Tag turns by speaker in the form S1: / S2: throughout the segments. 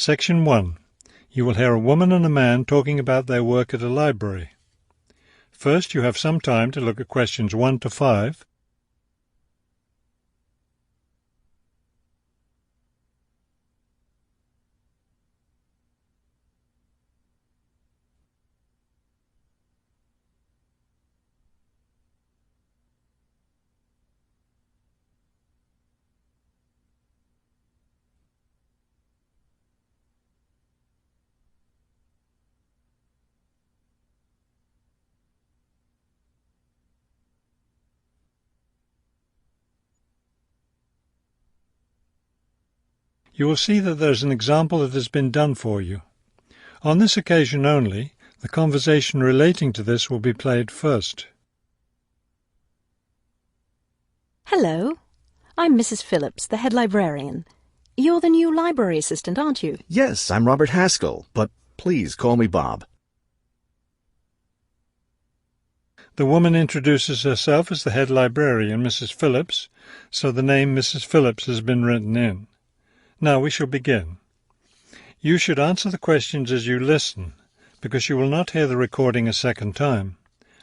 S1: Section 1. You will hear a woman and a man talking about their work at a library. First, you have some time to look at questions 1 to 5. You will see that there is an example that has been done for you. On this occasion only, the conversation relating to this will be played first.
S2: Hello, I'm Mrs. Phillips, the head librarian. You're the new library assistant, aren't you?
S3: Yes, I'm Robert Haskell, but please call me Bob.
S1: The woman introduces herself as the head librarian, Mrs. Phillips, so the name Mrs. Phillips has been written in. Now we shall begin. You should answer the questions as you listen, because you will not hear the recording a second time.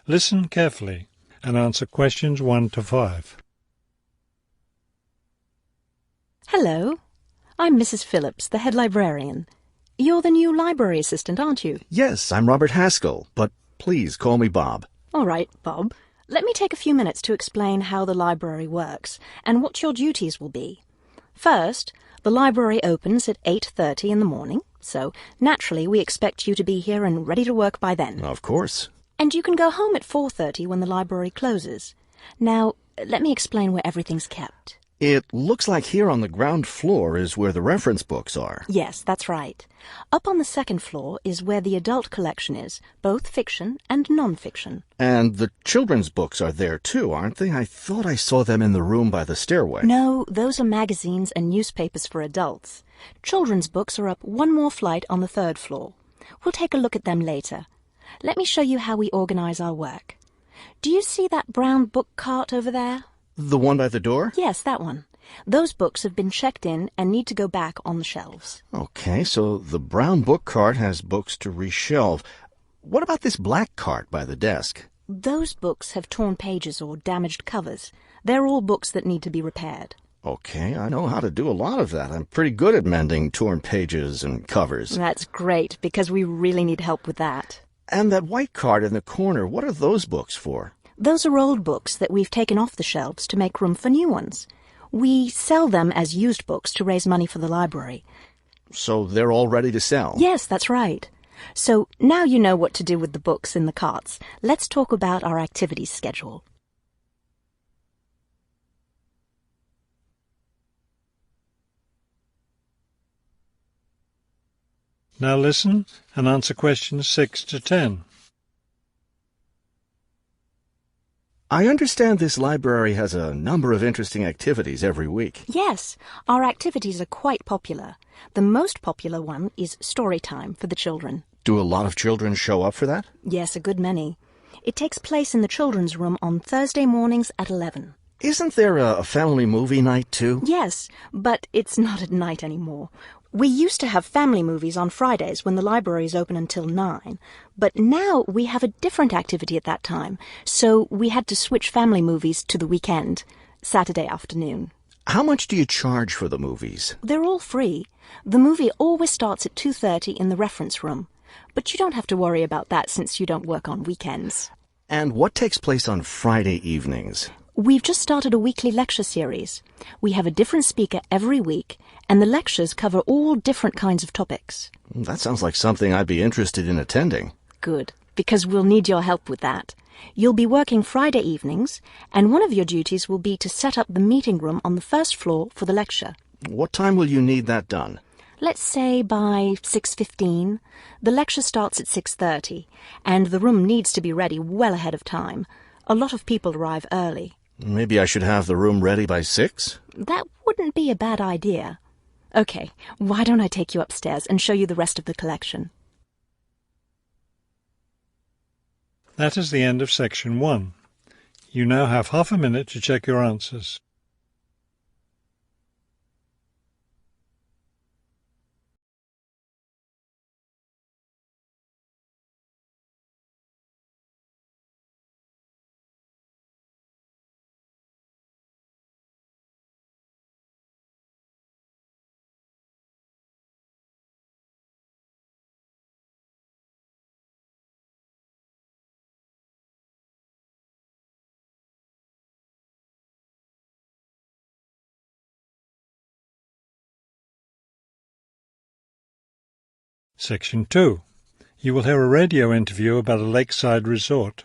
S1: Listen carefully and answer questions 1 to 5.
S2: Hello, I'm Mrs. Phillips, the head librarian. You're the new library assistant, aren't you?
S3: Yes, I'm Robert Haskell, but please call me Bob.
S2: All right, Bob. Let me take a few minutes to explain how the library works and what your duties will be. First, the library opens at 8:30 in the morning, so naturally we expect you to be here and ready to work by then.
S3: Of course.
S2: And you can go home at 4:30 when the library closes. Now, let me explain where everything's kept.
S3: It looks like here on the ground floor is where the reference books are.
S2: Yes, that's right. Up on the second floor is where the adult collection is, both fiction and non-fiction.
S3: And the children's books are there too, aren't they? I thought I saw them in the room by the stairway.
S2: No, those are magazines and newspapers for adults. Children's books are up one more flight on the third floor. We'll take a look at them later. Let me show you how we organize our work. Do you see that brown book cart over there?
S3: The one by the door?
S2: Yes, that one. Those books have been checked in and need to go back on the shelves.
S3: Okay, so the brown book cart has books to reshelve. What about this black cart by the desk?
S2: Those books have torn pages or damaged covers. They're all books that need to be repaired.
S3: Okay, I know how to do a lot of that. I'm pretty good at mending torn pages and covers.
S2: That's great, because we really need help with that.
S3: And that white cart in the corner, what are those books for?
S2: Those are old books that we've taken off the shelves to make room for new ones. We sell them as used books to raise money for the library.
S3: So they're all ready to sell?
S2: Yes, that's right. So now you know what to do with the books in the carts. Let's talk about our activities schedule.
S1: Now listen and answer questions 6 to 10.
S3: I understand this library has a number of interesting activities every week.
S2: Yes, our activities are quite popular. The most popular one is story time for the children.
S3: Do a lot of children show up for that?
S2: Yes, a good many. It takes place in the children's room on Thursday mornings at 11.
S3: Isn't there a family movie night too?
S2: Yes, but it's not at night anymore. We used to have family movies on Fridays when the library is open until 9, but now we have a different activity at that time, so we had to switch family movies to the weekend, Saturday afternoon.
S3: How much do you charge for the movies?
S2: They're all free. The movie always starts at 2:30 in the reference room, but you don't have to worry about that since you don't work on weekends.
S3: And what takes place on Friday evenings?
S2: We've just started a weekly lecture series. We have a different speaker every week, and the lectures cover all different kinds of topics.
S3: That sounds like something I'd be interested in attending.
S2: Good, because we'll need your help with that. You'll be working Friday evenings, and one of your duties will be to set up the meeting room on the first floor for the lecture.
S3: What time will you need that done?
S2: Let's say by 6:15. The lecture starts at 6:30, and the room needs to be ready well ahead of time. A lot of people arrive early.
S3: Maybe I should have the room ready by 6?
S2: That wouldn't be a bad idea. Okay, why don't I take you upstairs and show you the rest of the collection?
S1: That is the end of section 1. You now have half a minute to check your answers. Section 2. You will hear a radio interview about a lakeside resort.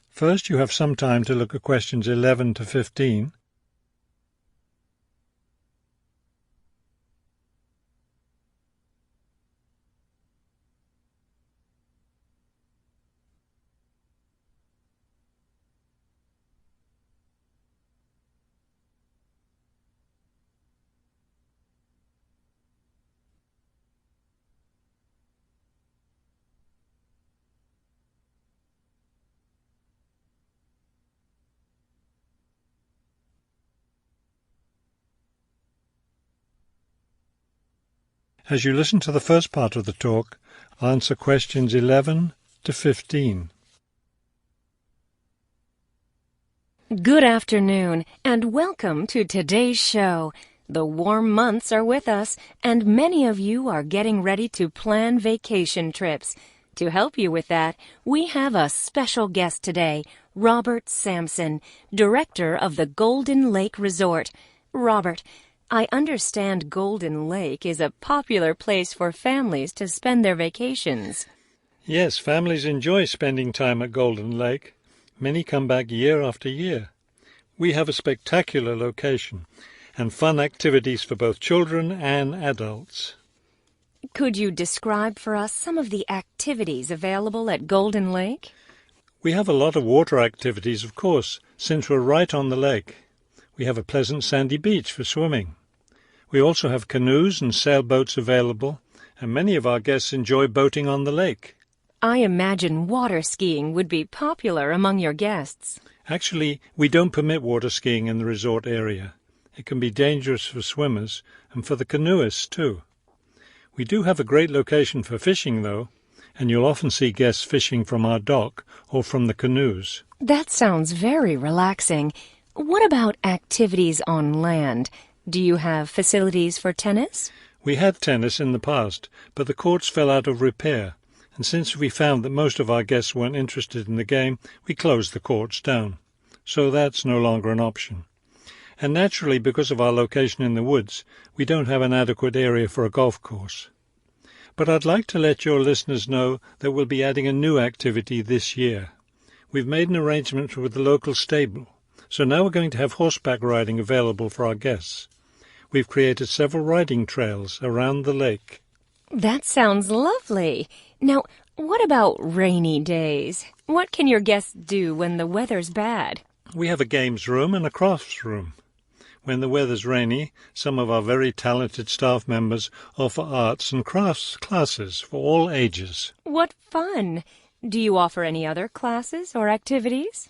S1: First, you have some time to look at questions 11 to 15. As you listen to the first part of the talk, answer questions 11 to 15.
S4: Good afternoon, and welcome to today's show. The warm months are with us, and many of you are getting ready to plan vacation trips. To help you with that, we have a special guest today, Robert Sampson, director of the Golden Lake Resort. Robert, I understand Golden Lake is a popular place for families to spend their vacations.
S1: Yes, families enjoy spending time at Golden Lake. Many come back year after year. We have a spectacular location and fun activities for both children and adults.
S4: Could you describe for us some of the activities available at Golden Lake?
S1: We have a lot of water activities, of course, since we're right on the lake. We have a pleasant sandy beach for swimming. We also have canoes and sailboats available, and many of our guests enjoy boating on the lake.
S4: I imagine water skiing would be popular among your guests.
S1: Actually, we don't permit water skiing in the resort area. It can be dangerous for swimmers and for the canoeists too. We do have a great location for fishing, though, and you'll often see guests fishing from our dock or from the canoes.
S4: That sounds very relaxing. What about activities on land? Do you have facilities for tennis?
S1: We had tennis in the past, but the courts fell out of repair, and since we found that most of our guests weren't interested in the game, we closed the courts down. So that's no longer an option. And naturally, because of our location in the woods, we don't have an adequate area for a golf course. But I'd like to let your listeners know that we'll be adding a new activity this year. We've made an arrangement with the local stable, so now we're going to have horseback riding available for our guests. We've created several riding trails around the lake.
S4: That sounds lovely. Now, what about rainy days? What can your guests do when the weather's bad?
S1: We have a games room and a crafts room. When the weather's rainy, some of our very talented staff members offer arts and crafts classes for all ages.
S4: What fun! Do you offer any other classes or activities?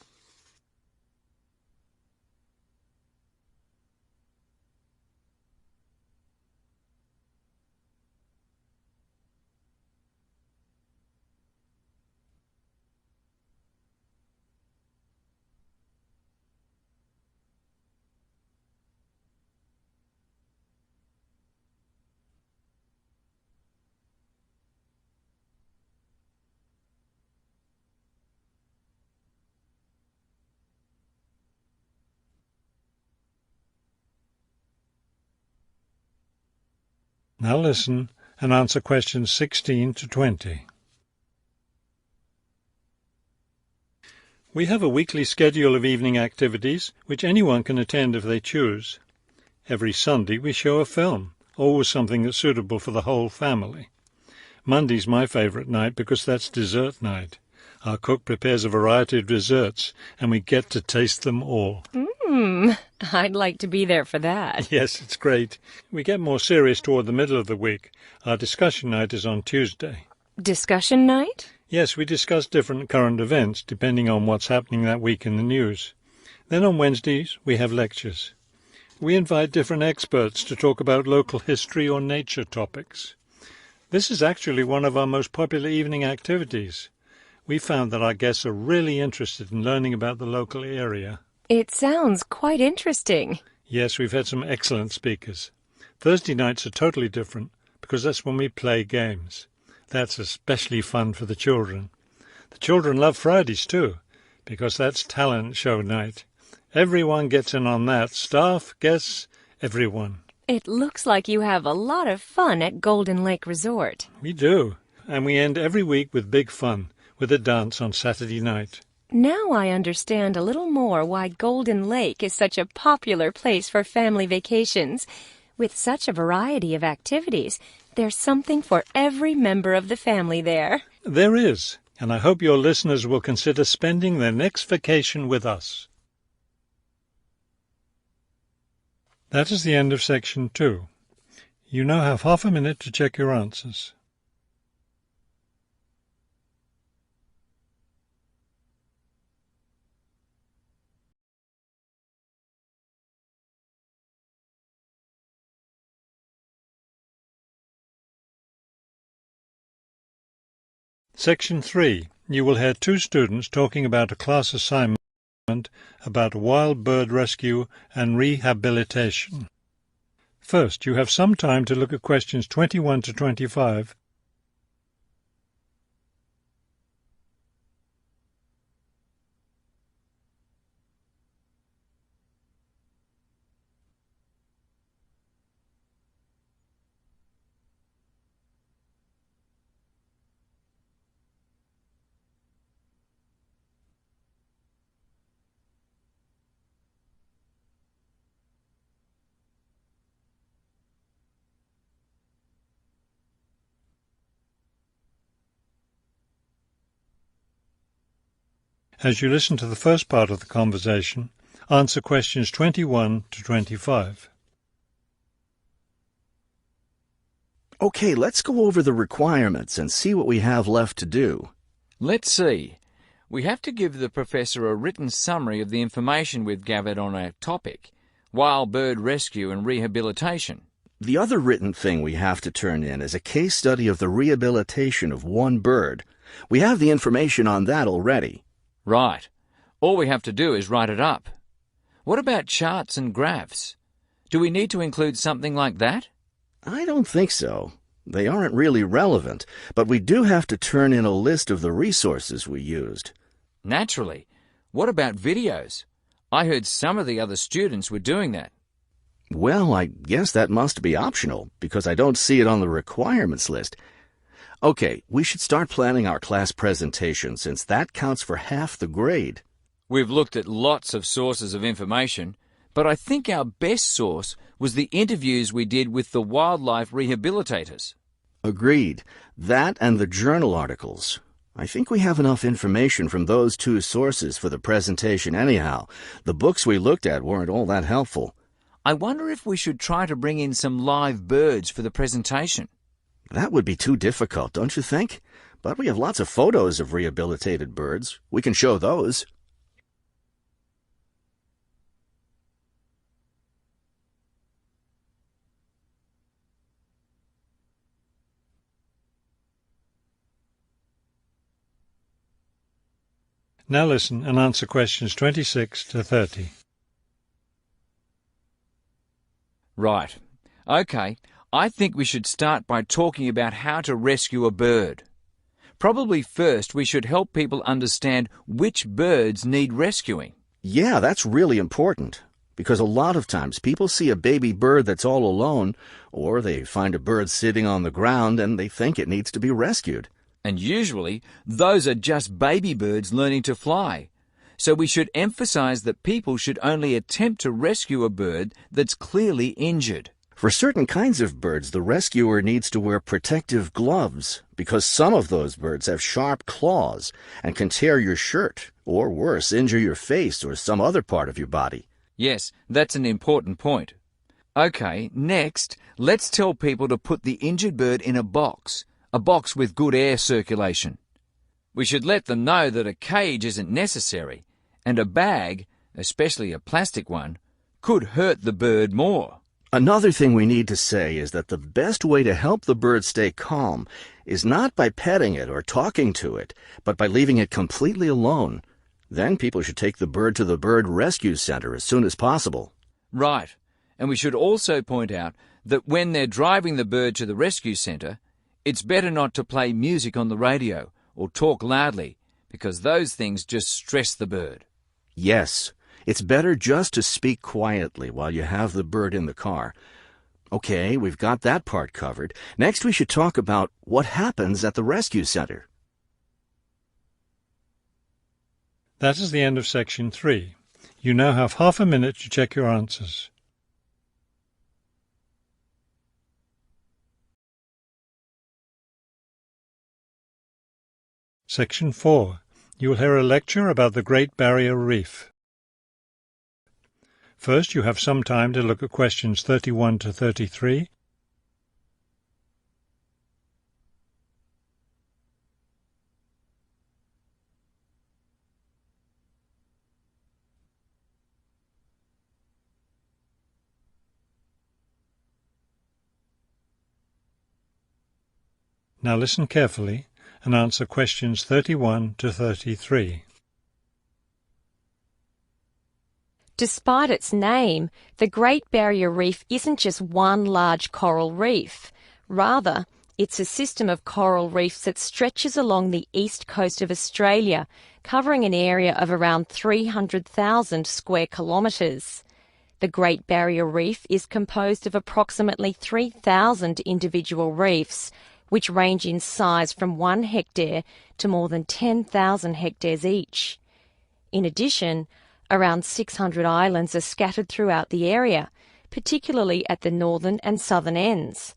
S1: Now listen and answer questions 16 to 20. We have a weekly schedule of evening activities which anyone can attend if they choose. Every Sunday we show a film, always something that's suitable for the whole family. Monday's my favourite night because that's dessert night. Our cook prepares a variety of desserts and we get to taste them all.
S4: I'd like to be there for that.
S1: Yes, it's great. We get more serious toward the middle of the week. Our discussion night is on Tuesday.
S4: Discussion night?
S1: Yes, we discuss different current events depending on what's happening that week in the news. Then on Wednesdays we have lectures. We invite different experts to talk about local history or nature topics. This is actually one of our most popular evening activities. We found that our guests are really interested in learning about the local area.
S4: It sounds quite interesting.
S1: Yes, we've had some excellent speakers. Thursday nights are totally different because that's when we play games. That's especially fun for the children. The children love Fridays too because that's talent show night. Everyone gets in on that. Staff, guests, everyone.
S4: It looks like you have a lot of fun at Golden Lake Resort.
S1: We do, and we end every week with big fun, with a dance on Saturday night.
S4: Now I understand a little more why Golden Lake is such a popular place for family vacations. With such a variety of activities, there's something for every member of the family there.
S1: There is, and I hope your listeners will consider spending their next vacation with us. That is the end of section 2. You now have half a minute to check your answers. Section 3. You will hear two students talking about a class assignment about wild bird rescue and rehabilitation. First, you have some time to look at questions 21 to 25. As you listen to the first part of the conversation, answer questions 21 to 25.
S3: Okay, let's go over the requirements and see what we have left to do.
S5: Let's see. We have to give the professor a written summary of the information we've gathered on our topic, wild bird rescue and rehabilitation.
S3: The other written thing we have to turn in is a case study of the rehabilitation of one bird. We have the information on that already.
S5: Right. All we have to do is write it up. What about charts and graphs? Do we need to include something like that?
S3: I don't think so. They aren't really relevant, but we do have to turn in a list of the resources we used.
S5: Naturally. What about videos? I heard some of the other students were doing that.
S3: Well, I guess that must be optional, because I don't see it on the requirements list. Okay, we should start planning our class presentation, since that counts for half the grade.
S5: We've looked at lots of sources of information, but I think our best source was the interviews we did with the wildlife rehabilitators.
S3: Agreed. That and the journal articles. I think we have enough information from those two sources for the presentation anyhow. The books we looked at weren't all that helpful.
S5: I wonder if we should try to bring in some live birds for the presentation.
S3: That would be too difficult, don't you think? But we have lots of photos of rehabilitated birds. We can show those.
S1: Now listen and answer questions 26 to 30.
S5: Right. Okay. I think we should start by talking about how to rescue a bird. Probably first we should help people understand which birds need rescuing.
S3: Yeah, that's really important, because a lot of times people see a baby bird that's all alone, or they find a bird sitting on the ground and they think it needs to be rescued.
S5: And usually those are just baby birds learning to fly. So we should emphasize that people should only attempt to rescue a bird that's clearly injured.
S3: For certain kinds of birds, the rescuer needs to wear protective gloves, because some of those birds have sharp claws and can tear your shirt, or worse, injure your face or some other part of your body.
S5: Yes, that's an important point. Okay, next, let's tell people to put the injured bird in a box with good air circulation. We should let them know that a cage isn't necessary, and a bag, especially a plastic one, could hurt the bird more.
S3: Another thing we need to say is that the best way to help the bird stay calm is not by petting it or talking to it, but by leaving it completely alone. Then people should take the bird to the bird rescue center as soon as possible.
S5: Right, and we should also point out that when they're driving the bird to the rescue center, it's better not to play music on the radio or talk loudly, because those things just stress the bird.
S3: Yes. It's better just to speak quietly while you have the bird in the car. Okay, we've got that part covered. Next, we should talk about what happens at the rescue center.
S1: That is the end of section 3. You now have half a minute to check your answers. Section 4. You will hear a lecture about the Great Barrier Reef. First, you have some time to look at questions 31 to 33. Now listen carefully and answer questions 31 to 33.
S4: Despite its name, the Great Barrier Reef isn't just one large coral reef. Rather, it's a system of coral reefs that stretches along the east coast of Australia, covering an area of around 300,000 square kilometres. The Great Barrier Reef is composed of approximately 3,000 individual reefs, which range in size from 1 hectare to more than 10,000 hectares each. In addition, around 600 islands are scattered throughout the area, particularly at the northern and southern ends.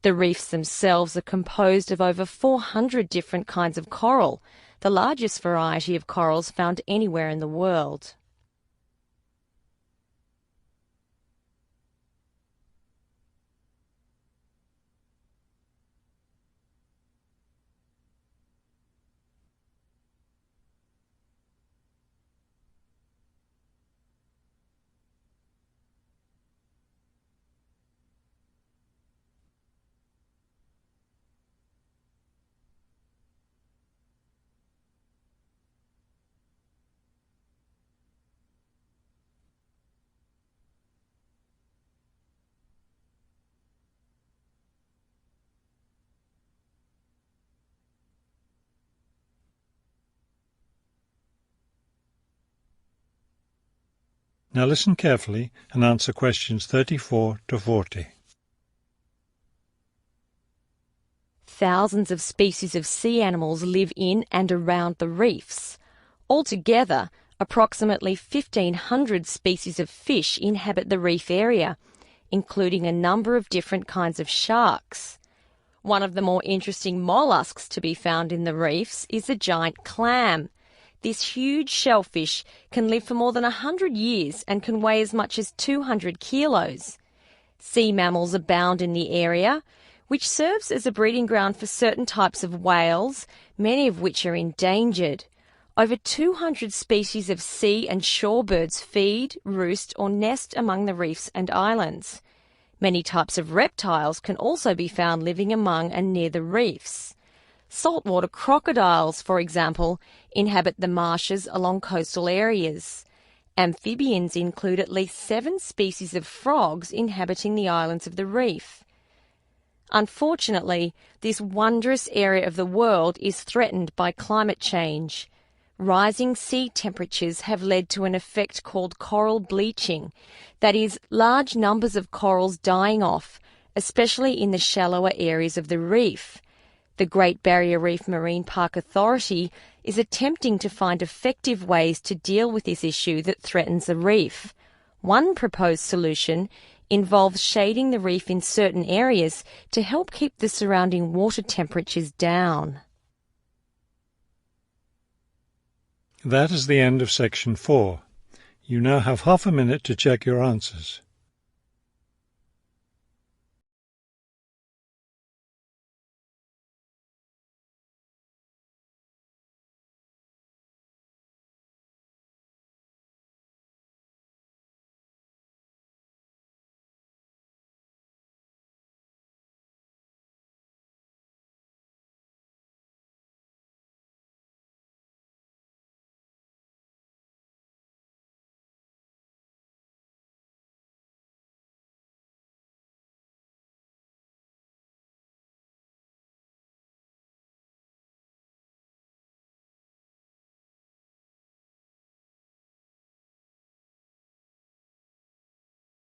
S4: The reefs themselves are composed of over 400 different kinds of coral, the largest variety of corals found anywhere in the world.
S1: Now listen carefully and answer questions 34 to 40.
S4: Thousands of species of sea animals live in and around the reefs. Altogether, approximately 1,500 species of fish inhabit the reef area, including a number of different kinds of sharks. One of the more interesting mollusks to be found in the reefs is the giant clam. This huge shellfish can live for more than 100 years and can weigh as much as 200 kilos. Sea mammals abound in the area, which serves as a breeding ground for certain types of whales, many of which are endangered. Over 200 species of sea and shorebirds feed, roost or nest among the reefs and islands. Many types of reptiles can also be found living among and near the reefs. Saltwater crocodiles, for example, inhabit the marshes along coastal areas. Amphibians include at least 7 species of frogs inhabiting the islands of the reef. Unfortunately, this wondrous area of the world is threatened by climate change. Rising sea temperatures have led to an effect called coral bleaching, that is, large numbers of corals dying off, especially in the shallower areas of the reef. The Great Barrier Reef Marine Park Authority is attempting to find effective ways to deal with this issue that threatens the reef. One proposed solution involves shading the reef in certain areas to help keep the surrounding water temperatures down.
S1: That is the end of section 4. You now have half a minute to check your answers.